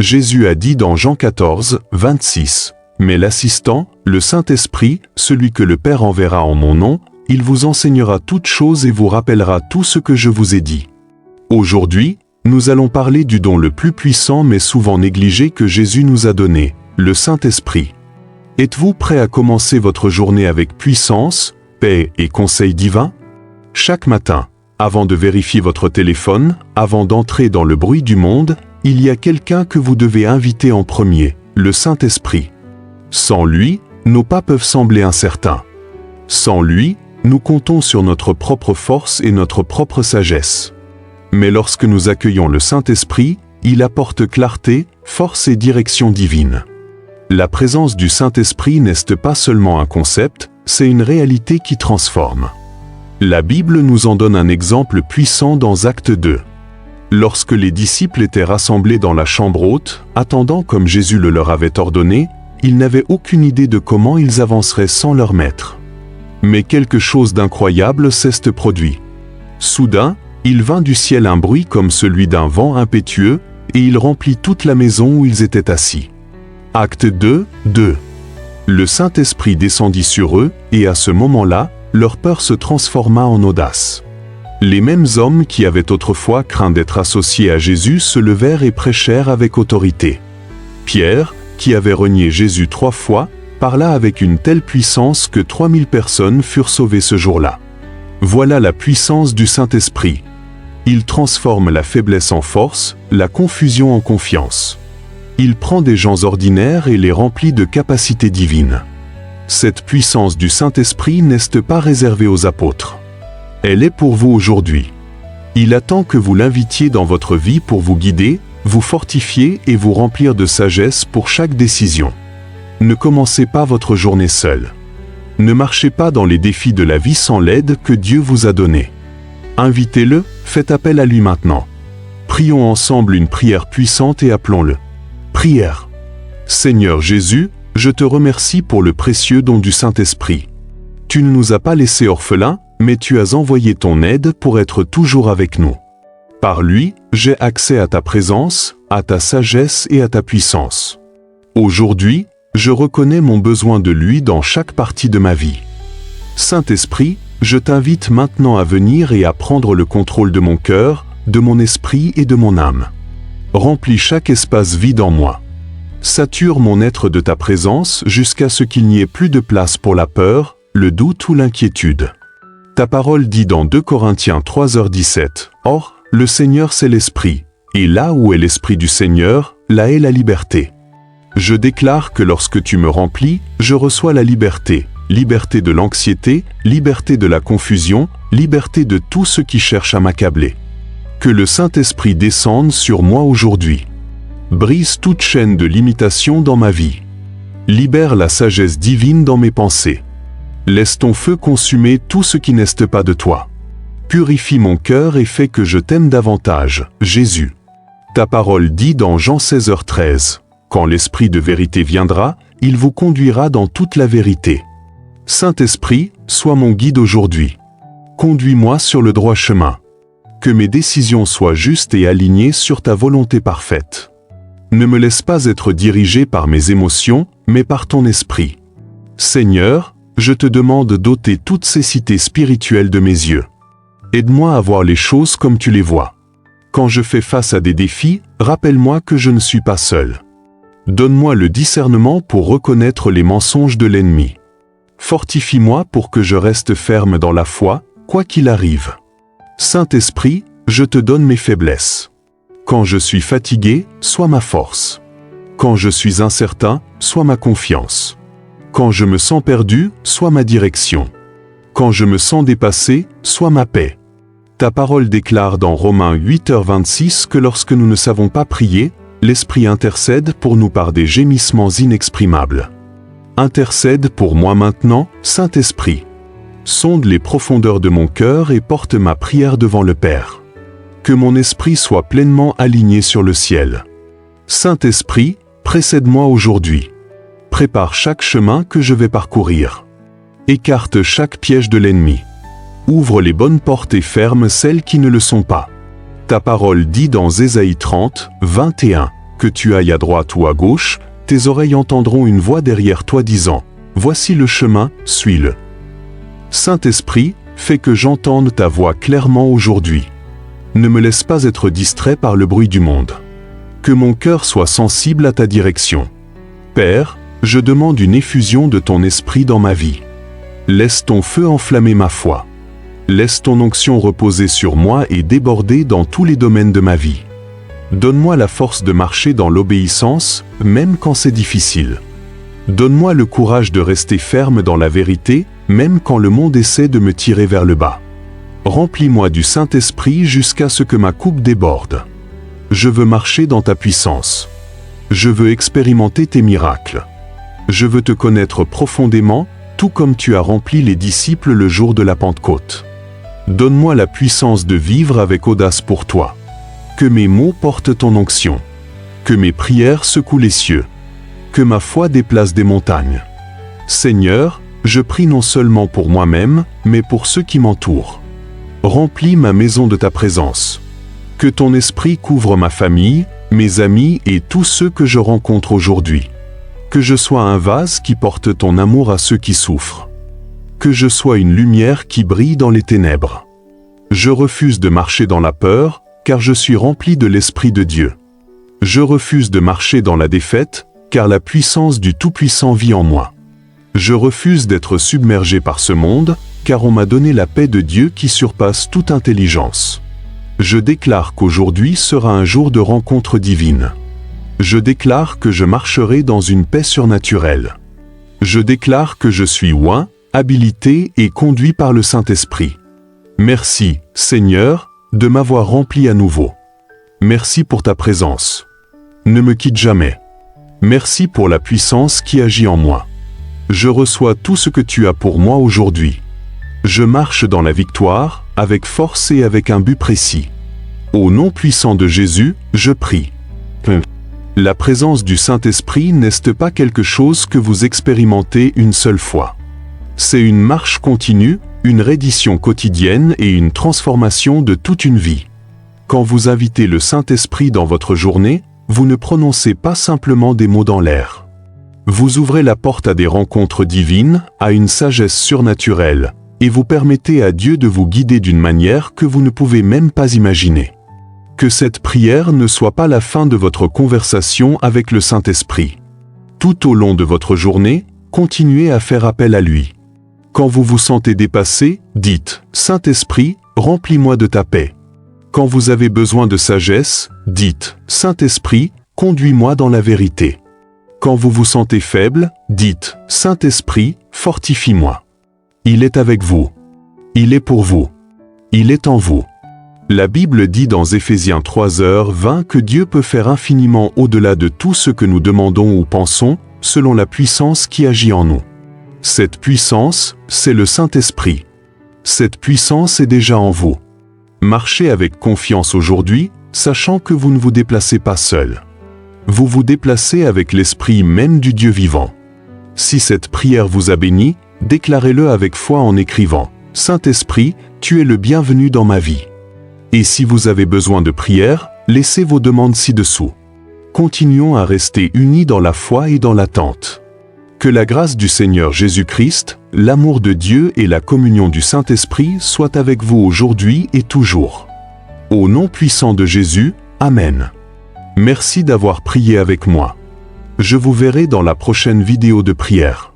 Jésus a dit dans Jean 14, 26, « Mais l'assistant, le Saint-Esprit, celui que le Père enverra en mon nom, il vous enseignera toutes choses et vous rappellera tout ce que je vous ai dit. » Aujourd'hui, nous allons parler du don le plus puissant mais souvent négligé que Jésus nous a donné, le Saint-Esprit. Êtes-vous prêt à commencer votre journée avec puissance, paix et conseils divins? Chaque matin, avant de vérifier votre téléphone, avant d'entrer dans le bruit du monde, il y a quelqu'un que vous devez inviter en premier, le Saint-Esprit. Sans lui, nos pas peuvent sembler incertains. Sans lui, nous comptons sur notre propre force et notre propre sagesse. Mais lorsque nous accueillons le Saint-Esprit, il apporte clarté, force et direction divine. La présence du Saint-Esprit n'est pas seulement un concept, c'est une réalité qui transforme. La Bible nous en donne un exemple puissant dans Actes 2. Lorsque les disciples étaient rassemblés dans la chambre haute, attendant comme Jésus le leur avait ordonné, ils n'avaient aucune idée de comment ils avanceraient sans leur maître. Mais quelque chose d'incroyable s'est produit. Soudain, il vint du ciel un bruit comme celui d'un vent impétueux, et il remplit toute la maison où ils étaient assis. Acte 2, 2. Le Saint-Esprit descendit sur eux, et à ce moment-là, leur peur se transforma en audace. Les mêmes hommes qui avaient autrefois craint d'être associés à Jésus se levèrent et prêchèrent avec autorité. Pierre, qui avait renié Jésus 3 fois, parla avec une telle puissance que 3000 personnes furent sauvées ce jour-là. Voilà la puissance du Saint-Esprit. Il transforme la faiblesse en force, la confusion en confiance. Il prend des gens ordinaires et les remplit de capacités divines. Cette puissance du Saint-Esprit n'est pas réservée aux apôtres. Elle est pour vous aujourd'hui. Il attend que vous l'invitiez dans votre vie pour vous guider, vous fortifier et vous remplir de sagesse pour chaque décision. Ne commencez pas votre journée seul. Ne marchez pas dans les défis de la vie sans l'aide que Dieu vous a donnée. Invitez-le, faites appel à lui maintenant. Prions ensemble une prière puissante et appelons-le. Prière. Seigneur Jésus, je te remercie pour le précieux don du Saint-Esprit. Tu ne nous as pas laissés orphelins, mais tu as envoyé ton aide pour être toujours avec nous. Par lui, j'ai accès à ta présence, à ta sagesse et à ta puissance. Aujourd'hui, je reconnais mon besoin de lui dans chaque partie de ma vie. Saint-Esprit, je t'invite maintenant à venir et à prendre le contrôle de mon cœur, de mon esprit et de mon âme. Remplis chaque espace vide en moi. Sature mon être de ta présence jusqu'à ce qu'il n'y ait plus de place pour la peur, le doute ou l'inquiétude. Ta parole dit dans 2 Corinthiens 3h17, « Or, le Seigneur c'est l'Esprit, et là où est l'Esprit du Seigneur, là est la liberté. » Je déclare que lorsque tu me remplis, je reçois la liberté, liberté de l'anxiété, liberté de la confusion, liberté de tout ce qui cherche à m'accabler. Que le Saint-Esprit descende sur moi aujourd'hui. Brise toute chaîne de limitation dans ma vie. Libère la sagesse divine dans mes pensées. Laisse ton feu consumer tout ce qui n'est pas de toi. Purifie mon cœur et fais que je t'aime davantage, Jésus. Ta parole dit dans Jean 16h13, « Quand l'Esprit de vérité viendra, il vous conduira dans toute la vérité. » Saint-Esprit, sois mon guide aujourd'hui. Conduis-moi sur le droit chemin. Que mes décisions soient justes et alignées sur ta volonté parfaite. Ne me laisse pas être dirigé par mes émotions, mais par ton esprit. Seigneur, je te demande d'ôter toute cécité spirituelle de mes yeux. Aide-moi à voir les choses comme tu les vois. Quand je fais face à des défis, rappelle-moi que je ne suis pas seul. Donne-moi le discernement pour reconnaître les mensonges de l'ennemi. Fortifie-moi pour que je reste ferme dans la foi, quoi qu'il arrive. Saint-Esprit, je te donne mes faiblesses. Quand je suis fatigué, sois ma force. Quand je suis incertain, sois ma confiance. Quand je me sens perdu, sois ma direction. Quand je me sens dépassé, sois ma paix. Ta parole déclare dans Romains 8h26 que lorsque nous ne savons pas prier, l'Esprit intercède pour nous par des gémissements inexprimables. Intercède pour moi maintenant, Saint-Esprit. Sonde les profondeurs de mon cœur et porte ma prière devant le Père. Que mon esprit soit pleinement aligné sur le ciel. Saint-Esprit, précède-moi aujourd'hui. Prépare chaque chemin que je vais parcourir. Écarte chaque piège de l'ennemi. Ouvre les bonnes portes et ferme celles qui ne le sont pas. Ta parole dit dans Ésaïe 30, 21, Que tu ailles à droite ou à gauche, tes oreilles entendront une voix derrière toi disant « Voici le chemin, suis-le ». Saint-Esprit, fais que j'entende ta voix clairement aujourd'hui. Ne me laisse pas être distrait par le bruit du monde. Que mon cœur soit sensible à ta direction. Père, je demande une effusion de ton esprit dans ma vie. Laisse ton feu enflammer ma foi. Laisse ton onction reposer sur moi et déborder dans tous les domaines de ma vie. Donne-moi la force de marcher dans l'obéissance, même quand c'est difficile. Donne-moi le courage de rester ferme dans la vérité, même quand le monde essaie de me tirer vers le bas. Remplis-moi du Saint-Esprit jusqu'à ce que ma coupe déborde. Je veux marcher dans ta puissance. Je veux expérimenter tes miracles. Je veux te connaître profondément, tout comme tu as rempli les disciples le jour de la Pentecôte. Donne-moi la puissance de vivre avec audace pour toi. Que mes mots portent ton onction. Que mes prières secouent les cieux. Que ma foi déplace des montagnes. Seigneur, je prie non seulement pour moi-même, mais pour ceux qui m'entourent. Remplis ma maison de ta présence. Que ton esprit couvre ma famille, mes amis et tous ceux que je rencontre aujourd'hui. Que je sois un vase qui porte ton amour à ceux qui souffrent. Que je sois une lumière qui brille dans les ténèbres. Je refuse de marcher dans la peur, car je suis rempli de l'Esprit de Dieu. Je refuse de marcher dans la défaite, car la puissance du Tout-Puissant vit en moi. Je refuse d'être submergé par ce monde, car on m'a donné la paix de Dieu qui surpasse toute intelligence. Je déclare qu'aujourd'hui sera un jour de rencontre divine. Je déclare que je marcherai dans une paix surnaturelle. Je déclare que je suis oint, habilité et conduit par le Saint-Esprit. Merci, Seigneur, de m'avoir rempli à nouveau. Merci pour ta présence. Ne me quitte jamais. Merci pour la puissance qui agit en moi. Je reçois tout ce que tu as pour moi aujourd'hui. Je marche dans la victoire, avec force et avec un but précis. Au nom puissant de Jésus, je prie. La présence du Saint-Esprit n'est pas quelque chose que vous expérimentez une seule fois. C'est une marche continue, une reddition quotidienne et une transformation de toute une vie. Quand vous invitez le Saint-Esprit dans votre journée, vous ne prononcez pas simplement des mots dans l'air. Vous ouvrez la porte à des rencontres divines, à une sagesse surnaturelle, et vous permettez à Dieu de vous guider d'une manière que vous ne pouvez même pas imaginer. Que cette prière ne soit pas la fin de votre conversation avec le Saint-Esprit. Tout au long de votre journée, continuez à faire appel à lui. Quand vous vous sentez dépassé, dites « Saint-Esprit, remplis-moi de ta paix ». Quand vous avez besoin de sagesse, dites « Saint-Esprit, conduis-moi dans la vérité ». Quand vous vous sentez faible, dites « Saint-Esprit, fortifie-moi ». Il est avec vous. Il est pour vous. Il est en vous. La Bible dit dans Éphésiens 3:20 que Dieu peut faire infiniment au-delà de tout ce que nous demandons ou pensons, selon la puissance qui agit en nous. Cette puissance, c'est le Saint-Esprit. Cette puissance est déjà en vous. Marchez avec confiance aujourd'hui, sachant que vous ne vous déplacez pas seul. Vous vous déplacez avec l'Esprit même du Dieu vivant. Si cette prière vous a béni, déclarez-le avec foi en écrivant « Saint-Esprit, tu es le bienvenu dans ma vie ». Et si vous avez besoin de prière, laissez vos demandes ci-dessous. Continuons à rester unis dans la foi et dans l'attente. Que la grâce du Seigneur Jésus-Christ, l'amour de Dieu et la communion du Saint-Esprit soient avec vous aujourd'hui et toujours. Au nom puissant de Jésus, Amen. Merci d'avoir prié avec moi. Je vous verrai dans la prochaine vidéo de prière.